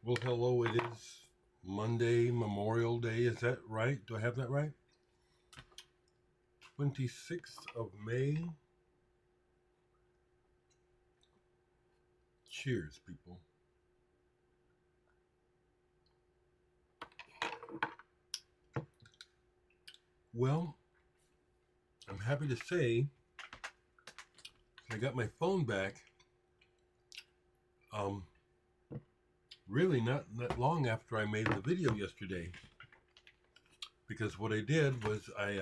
Well, hello, it is Monday, Memorial Day. Is that right? Do I have that right? 26th of May. Cheers, people. Well, I'm happy to say I got my phone back um, really not long after I made the video yesterday. Because what I did was I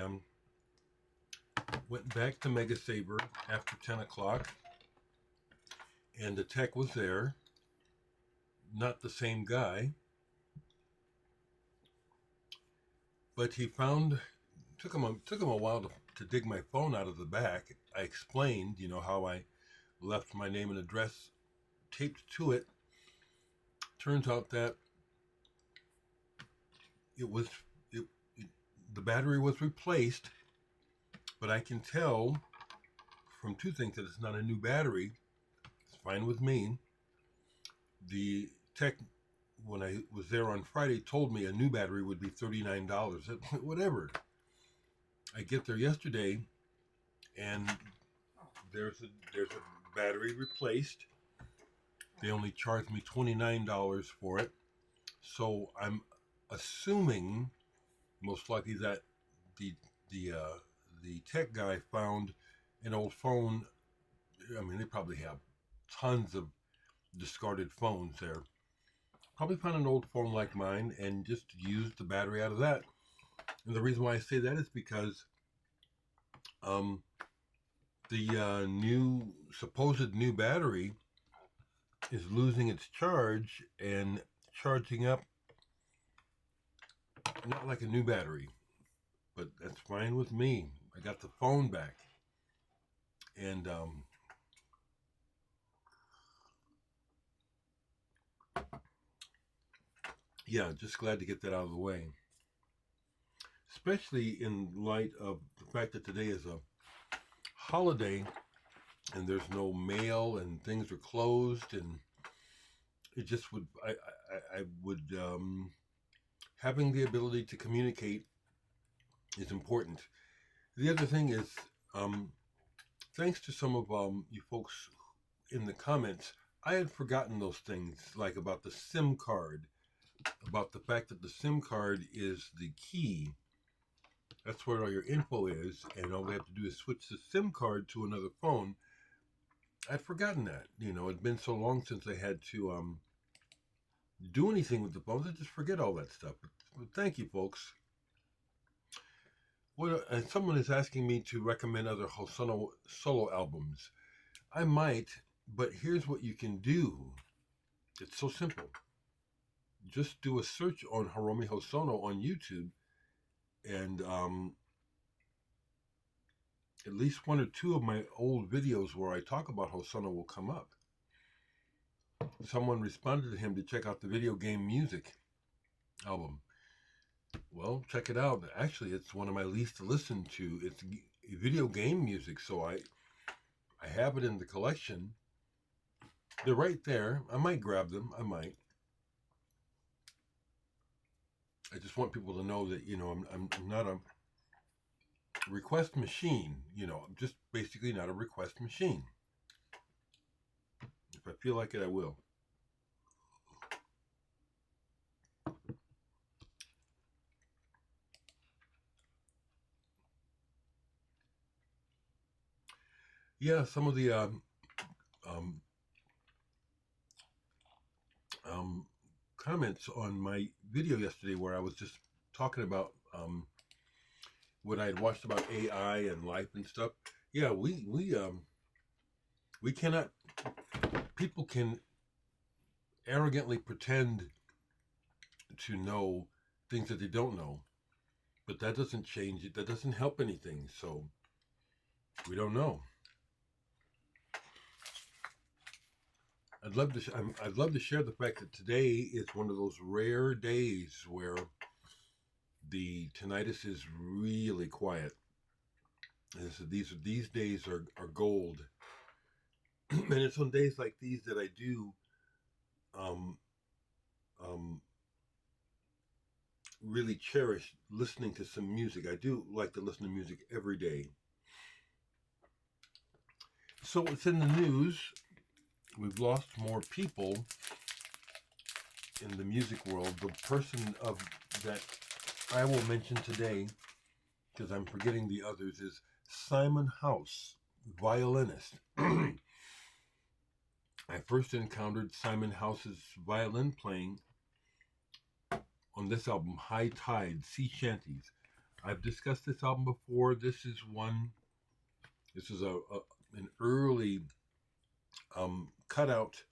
went back to Mega Saber after 10 o'clock, and the tech was there. Not the same guy, but he found took him a while to dig my phone out of the back. I explained, how I left my name and address taped to it. Turns out that it was the battery was replaced, but I can tell from two things that it's not a new battery. It's fine with me. The tech, when I was there on Friday, told me a new battery would be $39. Whatever. I get there yesterday, and there's a battery replaced. They only charged me $29 for it. So I'm assuming most likely that the tech guy found an old phone. I mean, they probably have tons of discarded phones there. Probably found an old phone like mine and just used the battery out of that. And the reason why I say that is because the supposed new battery is losing its charge and charging up not like a new battery, but that's fine with me. I got the phone back, and yeah, just glad to get that out of the way, especially in light of the fact that today is a holiday and there's no mail and things are closed, and it just would I would having the ability to communicate is important. The other thing is, thanks to some of you folks in the comments, I had forgotten those things, like about the SIM card, about the fact that the SIM card is the key. That's where all your info is, and all we have to do is switch the SIM card to another phone. I'd forgotten that. It'd been so long since I had to do anything with the phones. I just forget all that stuff. But thank you, folks. Someone is asking me to recommend other Hosono solo albums. I might, but here's what you can do. It's so simple. Just do a search on Haruomi Hosono on YouTube, and at least one or two of my old videos where I talk about Hosono will come up. Someone responded to him to check out the video game music album. Well, check it out. Actually, it's one of my least listened to. It's video game music, so I have it in the collection. They're right there. I might grab them. I might. I just want people to know that I'm not a request machine. I'm just basically not a request machine. If I feel like it, I will. Yeah, some of the comments on my video yesterday, where I was just talking about what I had watched about AI and life and stuff. Yeah, we cannot. People can arrogantly pretend to know things that they don't know, but that doesn't change it. That doesn't help anything. So we don't know. I'd love to share the fact that today is one of those rare days where the tinnitus is really quiet. And so these days are gold, and it's on days like these that I do really cherish listening to some music. I do like to listen to music every day. So it's in the news. We've lost more people in the music world. The person of that I will mention today, because I'm forgetting the others, is Simon House, violinist. I first encountered Simon House's violin playing on this album, High Tide, Sea Shanties. I've discussed this album before. This is an early cutout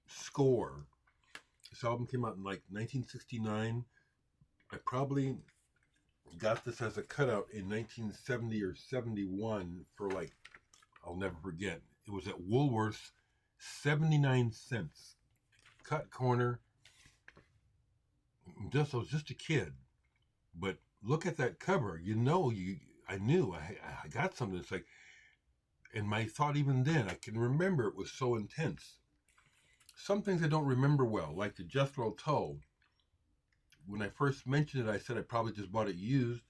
score. This album came out in like 1969. I probably got this as a cutout in 1970 or 71 for like, I'll never forget. It was at Woolworth's, 79 cents. Cut corner. I was just a kid. But look at that cover. I knew I got something. It's like, and my thought even then, I can remember it was so intense. Some things I don't remember well, like the Jethro Tull. When I first mentioned it, I said I probably just bought it used.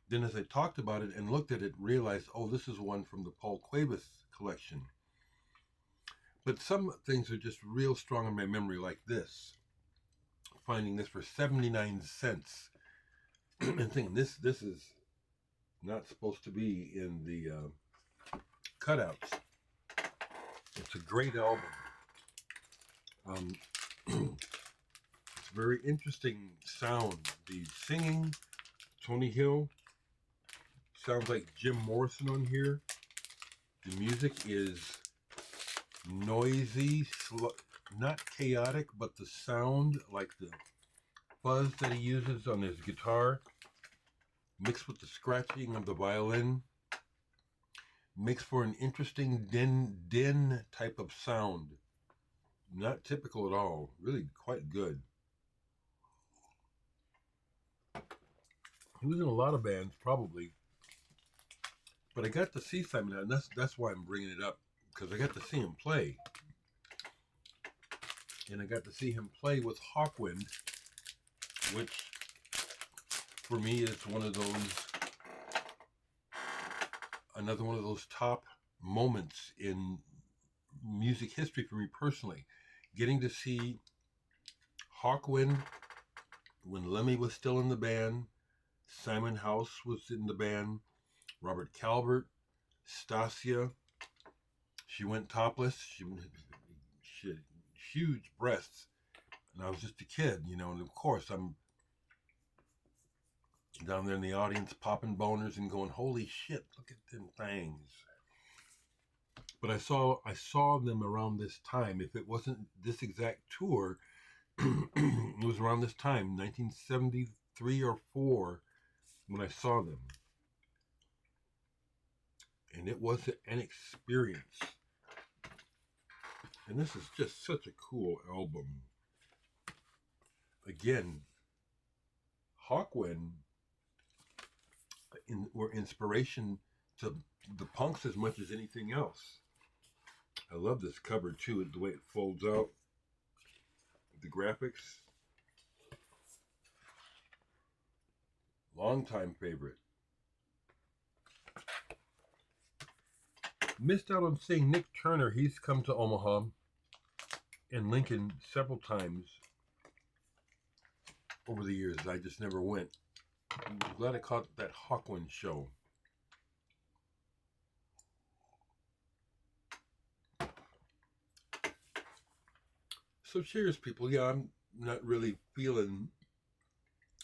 Then as I talked about it and looked at it, realized, oh, this is one from the Paul Cuevas collection. But some things are just real strong in my memory, like this. Finding this for 79 cents. And thinking, this is not supposed to be in the cutouts. It's a great album. It's very interesting sound. The singing, Tony Hill, sounds like Jim Morrison on here. The music is noisy, not chaotic, but the sound, like the fuzz that he uses on his guitar, mixed with the scratching of the violin, makes for an interesting din type of sound. Not typical at all. Really quite good. He was in a lot of bands, probably. But I got to see Simon, and that's why I'm bringing it up, because I got to see him play. And I got to see him play with Hawkwind, which for me is another one of those top moments in music history for me personally. Getting to see Hawkwind when Lemmy was still in the band, Simon House was in the band, Robert Calvert, Stasia. She went topless. She had huge breasts. And I was just a kid, and of course I'm down there in the audience popping boners and going, holy shit, look at them things. But I saw them around this time. If it wasn't this exact tour, it was around this time, 1973 or 4, when I saw them. And it was an experience. And this is just such a cool album. Again, Hawkwind were inspiration to the punks as much as anything else. I love this cover too, the way it folds out, the graphics. Longtime favorite. Missed out on seeing Nick Turner. He's come to Omaha and Lincoln several times over the years. I just never went. I'm glad I caught that Hawkwind show. So cheers, people. Yeah, I'm not really feeling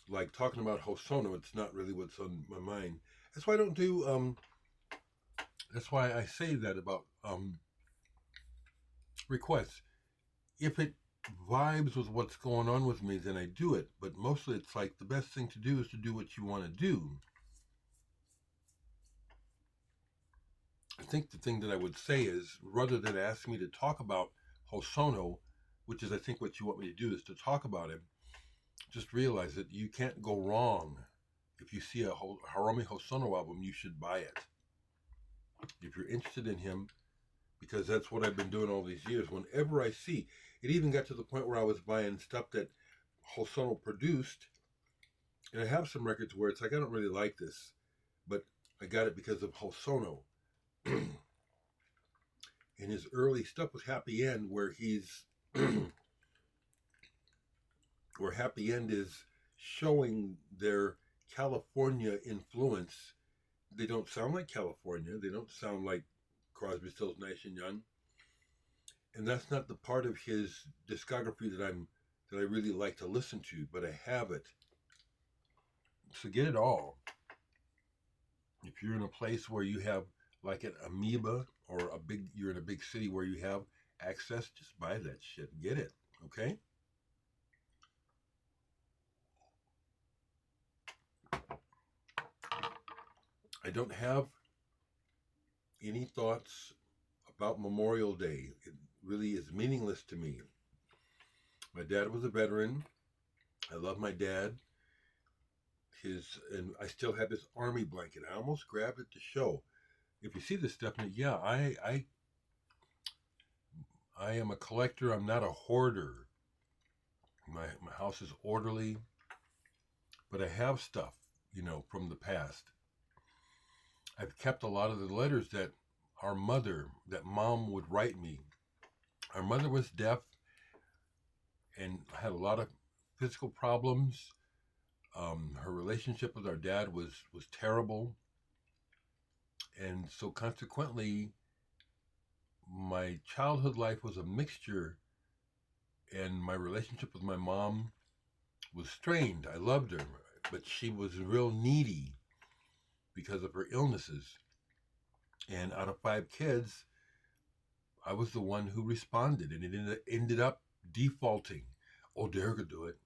like talking about Hosono. It's not really what's on my mind. That's why I don't do, that's why I say that about requests. If it vibes with what's going on with me, then I do it. But mostly it's like the best thing to do is to do what you want to do. I think the thing that I would say is, rather than ask me to talk about Hosono, which is I think what you want me to do is to talk about him, just realize that you can't go wrong. If you see a Haruomi Hosono album, you should buy it. If you're interested in him, because that's what I've been doing all these years. Whenever I see, it even got to the point where I was buying stuff that Hosono produced And I have some records where it's like, I don't really like this, but I got it because of Hosono. And his early stuff with Happy End, where he's where Happy End is showing their California influence. They don't sound like California. They don't sound like Crosby, Stills, Nash and Young. And that's not the part of his discography that I really like to listen to, but I have it. So get it all. If you're in a place where you have like an amoeba or you're in a big city where you have access, just buy that shit. Get it. Okay? I don't have any thoughts about Memorial Day. It really is meaningless to me. My dad was a veteran. I love my dad. And I still have his army blanket. I almost grabbed it to show. If you see this, Stephanie, yeah, I am a collector. I'm not a hoarder. My house is orderly, but I have stuff, from the past. I've kept a lot of the letters that mom would write me. Our mother was deaf and had a lot of physical problems. Her relationship with our dad was terrible. And so consequently, my childhood life was a mixture, and my relationship with my mom was strained. I loved her, but she was real needy because of her illnesses. And out of 5 kids, I was the one who responded, and it ended up defaulting. Oh, Dereck could do it.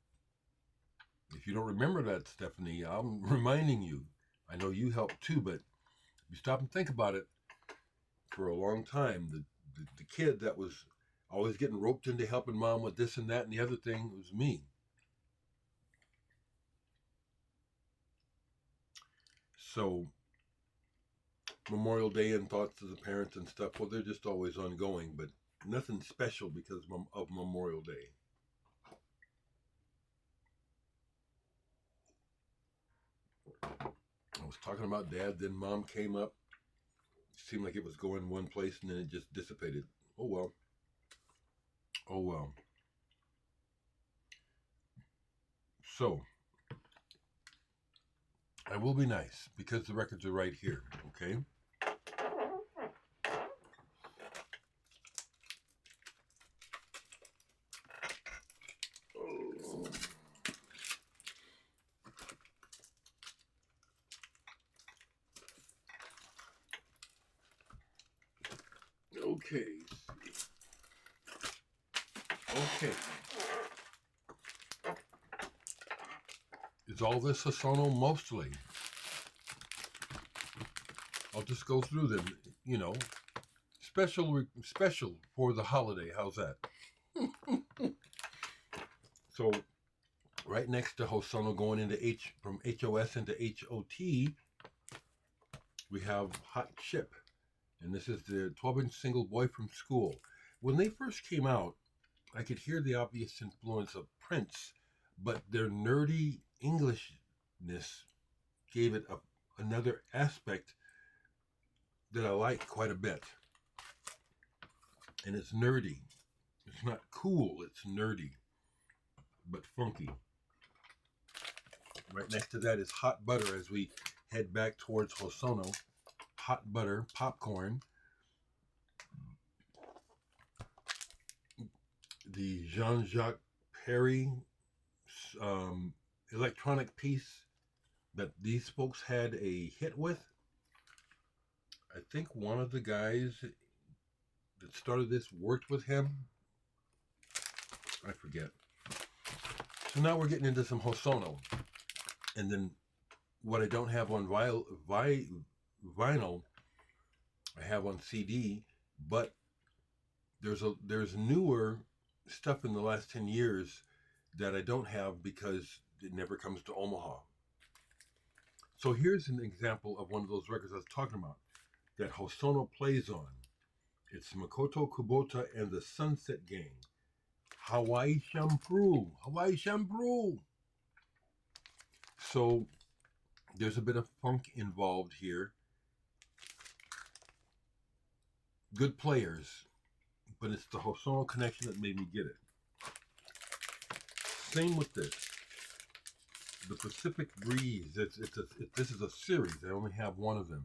If you don't remember that, Stephanie, I'm reminding you. I know you helped too, but if you stop and think about it, for a long time, the kid that was always getting roped into helping mom with this and that and the other thing was me. So Memorial Day and thoughts to the parents and stuff, well, they're just always ongoing, but nothing special because of Memorial Day. I was talking about dad, then mom came up. It seemed like it was going one place and then it just dissipated. Oh well. Oh well. So, I will be nice because the records are right here, okay? Okay. Okay. Is all this Hosono? Mostly. I'll just go through them, special for the holiday. How's that? So, right next to Hosono, going into from HOS into HOT, we have Hot Chip. And this is the 12-inch single, Boy from School. When they first came out, I could hear the obvious influence of Prince, but their nerdy Englishness gave it another aspect that I like quite a bit. And it's nerdy. It's not cool, it's nerdy, but funky. Right next to that is Hot Butter as we head back towards Hosono. Hot Butter, Popcorn. The Jean-Jacques Perry electronic piece that these folks had a hit with. I think one of the guys that started this worked with him. I forget. So now we're getting into some Hosono. And then what I don't have on vinyl, I have on CD, but there's newer stuff in the last 10 years that I don't have because it never comes to Omaha. So here's an example of one of those records I was talking about that Hosono plays on. It's Makoto Kubota and the Sunset Gang. Hawaii Shampoo. Hawaii Shampoo. So there's a bit of funk involved here. Good players, but it's the Hosono connection that made me get it. Same with this. The Pacific Breeze. This is a series. I only have one of them.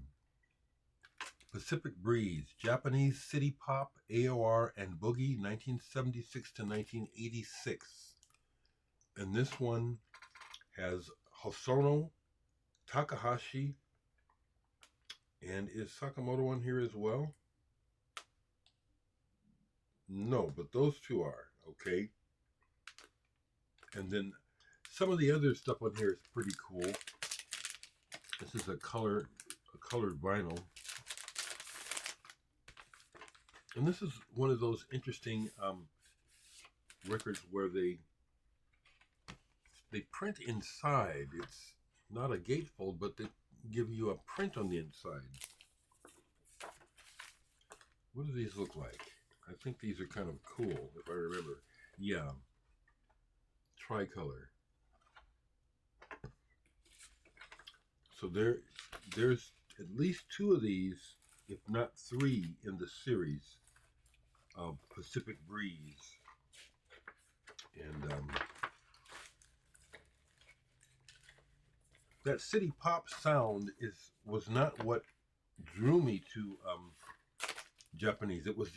Pacific Breeze, Japanese City Pop, AOR, and Boogie, 1976 to 1986. And this one has Hosono, Takahashi, and is Sakamoto on here as well? No, but those two are, okay? And then some of the other stuff on here is pretty cool. This is a colored vinyl. And this is one of those interesting records where they print inside. It's not a gatefold, but they give you a print on the inside. What do these look like? I think these are kind of cool, if I remember. Yeah. Tricolor. So there's at least two of these, if not three, in the series of Pacific Breeze. And that city pop sound was not what drew me to Japanese. It was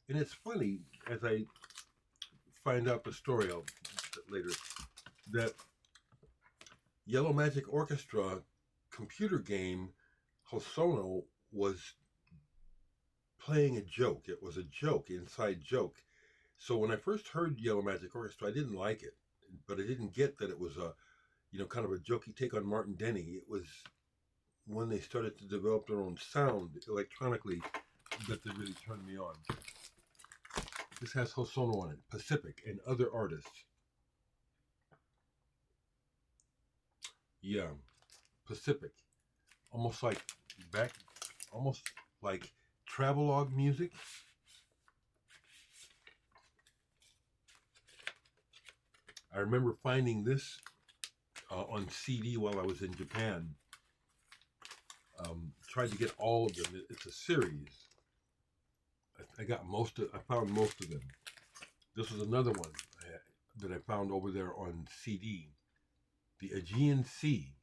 and it's funny, as I find out the story later, that Yellow Magic Orchestra computer game Hosono was playing a joke. It was a joke, inside joke. So when I first heard Yellow Magic Orchestra, I didn't like it, but I didn't get that it was a, kind of a jokey take on Martin Denny. It was when they started to develop their own sound electronically that they really turned me on. This has Hosono on it, Pacific, and other artists. Yeah, Pacific, almost like travelogue music. I remember finding this on CD while I was in Japan. Tried to get all of them. It's a series. I found most of them. This was another one that I found over there on CD. The Aegean Sea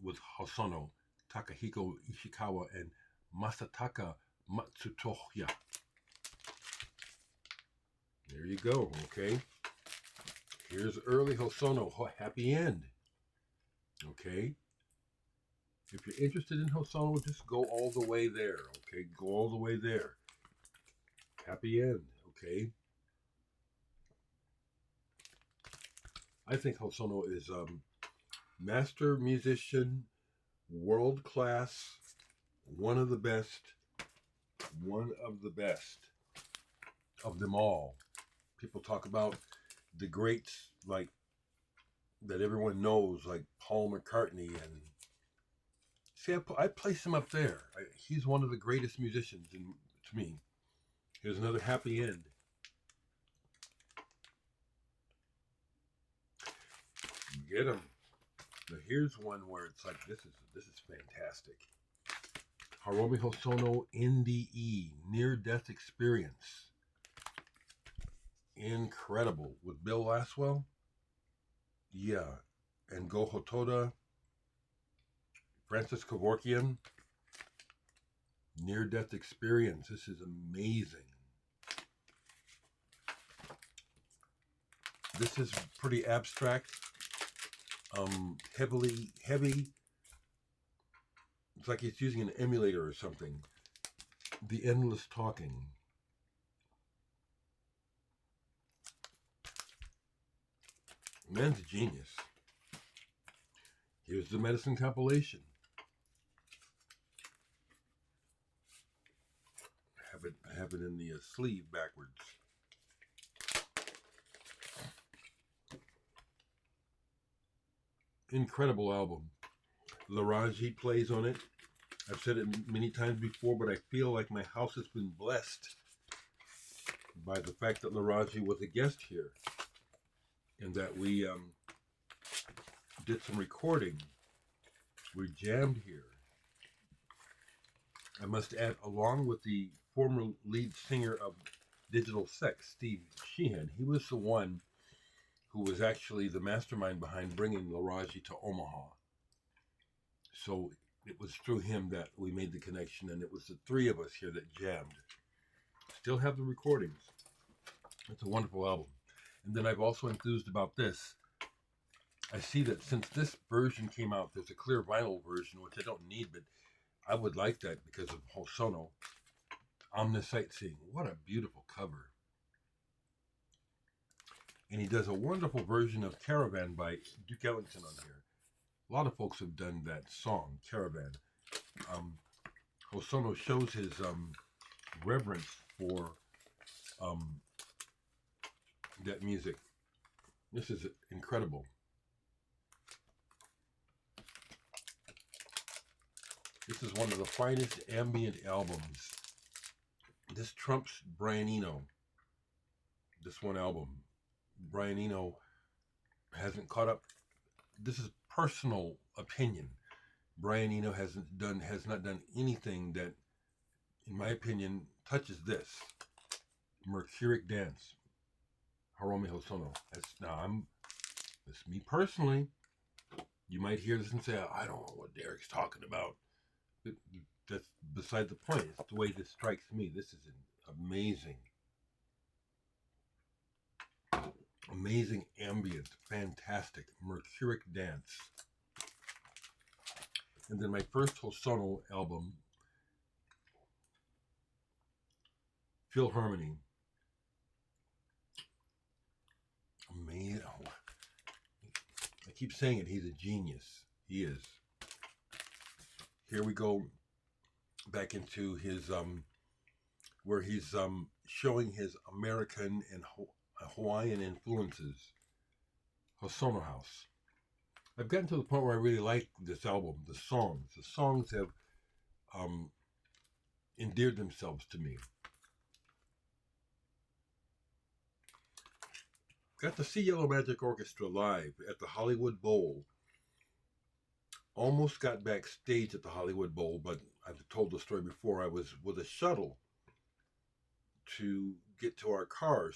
with Hosono, Takahiko Ishikawa, and Masataka Matsutoya. There you go, okay? Here's early Hosono, Happy End. Okay? If you're interested in Hosono, just go all the way there, okay? Go all the way there. Happy End, okay? I think Hosono is master musician, world class, one of the best of them all. People talk about the greats like that everyone knows, like Paul McCartney, and see, I place him up there. He's one of the greatest musicians to me. Here's another Happy End. Get him. Now here's one where it's like, this is fantastic. Haruomi Hosono NDE, Near Death Experience. Incredible. With Bill Laswell. Yeah. And Go Hotoda. Francis Kevorkian. Near Death Experience. This is amazing. This is pretty abstract. Heavy. It's like he's using an emulator or something. The Endless Talking. Man's a genius. Here's the Medicine compilation. I have it in the sleeve backwards. Incredible album. Laraji plays on it. I've said it many times before, but I feel like my house has been blessed by the fact that Laraji was a guest here, and that we did some recording. We jammed here. I must add, along with the former lead singer of Digital Sex, Steve Sheehan. He was the one who was actually the mastermind behind bringing Laraji to Omaha. So it was through him that we made the connection, and it was the three of us here that jammed. Still have the recordings. It's a wonderful album. And then I've also enthused about this. I see that since this version came out, there's a clear vinyl version, which I don't need, but I would like that because of Hosono. Omnisightseeing. What a beautiful cover. And he does a wonderful version of Caravan by Duke Ellington on here. A lot of folks have done that song, Caravan. Hosono shows his reverence for that music. This is incredible. This is one of the finest ambient albums. This trumps Brian Eno. This one album. Brian Eno hasn't caught up. This is personal opinion. Brian Eno has not done anything that, in my opinion, touches this. Mercuric Dance. Haruomi Hosono. That's me personally. You might hear this and say, I don't know what Dereck's talking about. That's beside the point. It's the way this strikes me. This is amazing. Amazing ambient, fantastic, Mercuric Dance. And then my first Hosono album, Philharmony. Amazing. I keep saying it, he's a genius. He is. Here we go back into his, where he's showing his American and Hawaiian influences. Hosono House. I've gotten to the point where I really like this album. The songs have endeared themselves to me. Got to see Yellow Magic Orchestra live at the Hollywood Bowl. Almost got backstage at the Hollywood Bowl, but I've told the story before. I was with a shuttle to get to our car,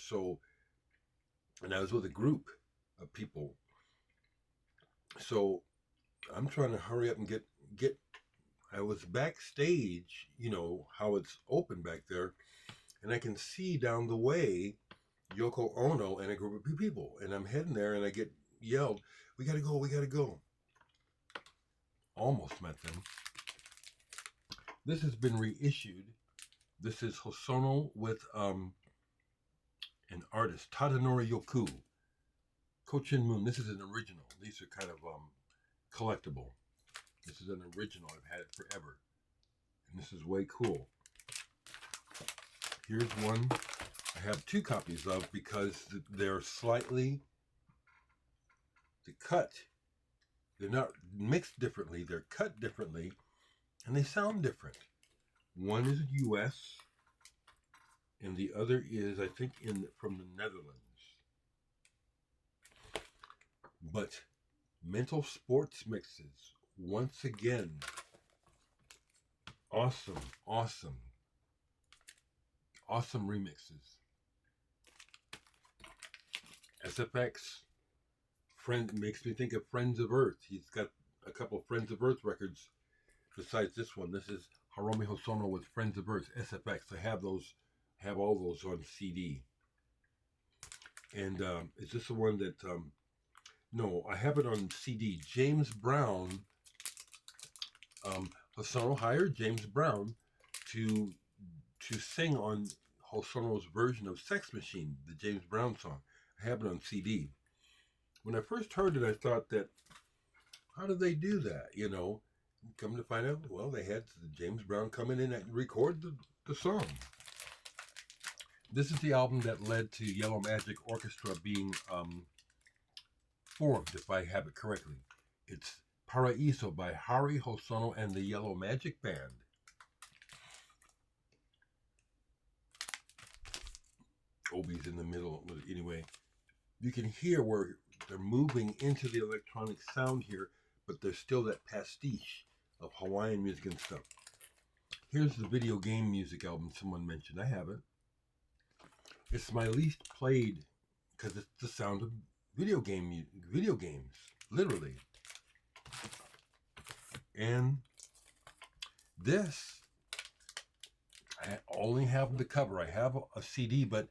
and I was with a group of people. So I'm trying to hurry up and get. I was backstage, you know how it's open back there, and I can see down the way Yoko Ono and a group of people, and I'm heading there, and I get yelled, "We gotta go! We gotta go!" Almost met them. This has been reissued. This is Hosono with an artist, Tadanori Yoku. Kochin Moon. This is an original. These are kind of collectible. This is an original. I've had it forever. And this is way cool. Here's one I have two copies of because they're slightly, the cut, they're not mixed differently, they're cut differently, and they sound different. One is US, and the other is, I think, from the Netherlands. But Mental Sports Mixes, once again, awesome remixes. SFX, makes me think of Friends of Earth. He's got a couple of Friends of Earth records besides this one. This is Haruomi Hosono with Friends of Earth, SFX. I have all those on CD. And is this the one that, no, I have it on CD. James Brown, Hosono hired James Brown to sing on Hosono's version of Sex Machine, the James Brown song. I have it on CD. When I first heard it, I thought that, how did they do that? You know, come to find out, well, they had James Brown come in and record the song. This is the album that led to Yellow Magic Orchestra being formed, if I have it correctly. It's Paraiso by Haruomi Hosono and the Yellow Magic Band. Obi's in the middle. Anyway, you can hear where they're moving into the electronic sound here, but there's still that pastiche of Hawaiian music and stuff. Here's the video game music album someone mentioned. I have it. It's my least played because it's the sound of video games, literally. And this, I only have the cover. I have a CD, but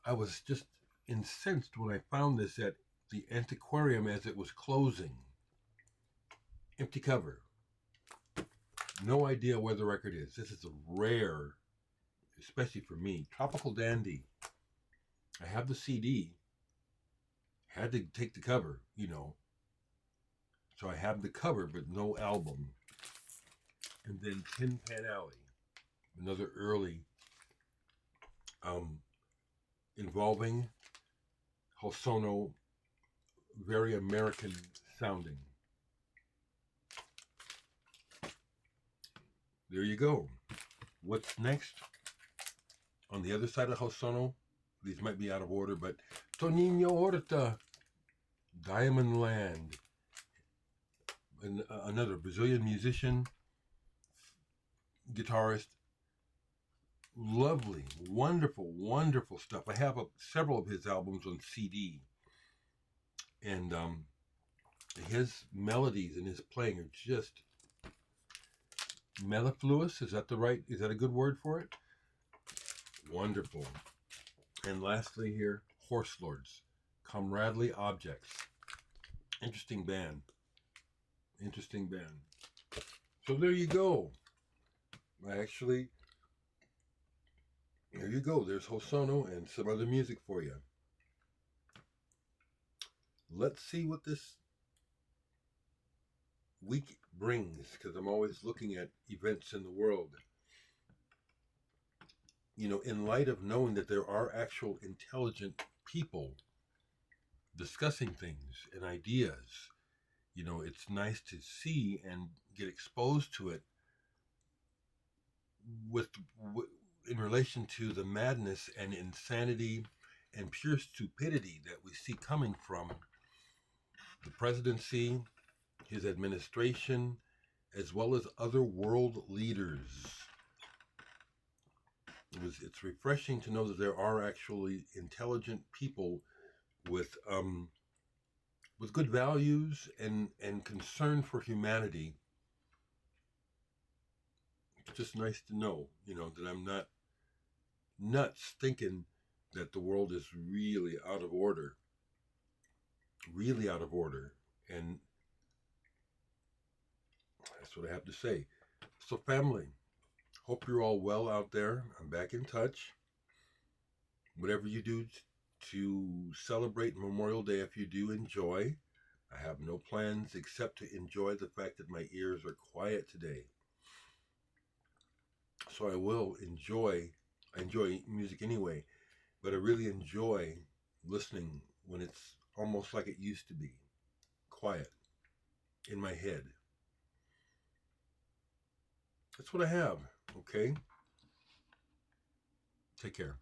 I was just incensed when I found this at the antiquarium as it was closing. Empty cover. No idea where the record is. This is a rare, especially for me, Tropical Dandy. I have the CD. Had to take the cover, you know. So I have the cover, but no album. And then Tin Pan Alley, another early, involving Hosono, very American sounding. There you go. What's next? On the other side of Hosono, these might be out of order, but Toninho Horta, Diamond Land, and another Brazilian musician, guitarist. Lovely, wonderful, wonderful stuff. I have several of his albums on CD, and his melodies and his playing are just mellifluous. Is that a good word for it? Wonderful. And lastly here, Horse Lords, Comradely Objects. Interesting band. Interesting band. So there you go. There you go. There's Hosono and some other music for you. Let's see what this week brings, because I'm always looking at events in the world. You know, in light of knowing that there are actual intelligent people discussing things and ideas, you know, it's nice to see and get exposed to it in relation to the madness and insanity and pure stupidity that we see coming from the presidency, his administration, as well as other world leaders. It's refreshing to know that there are actually intelligent people with good values and concern for humanity. It's just nice to know, you know, that I'm not nuts thinking that the world is really out of order. Really out of order. And that's what I have to say. So family, hope you're all well out there. I'm back in touch. Whatever you do to celebrate Memorial Day, if you do, enjoy. I have no plans except to enjoy the fact that my ears are quiet today. So I will enjoy music anyway, but I really enjoy listening when it's almost like it used to be, quiet in my head. That's what I have, okay? Take care.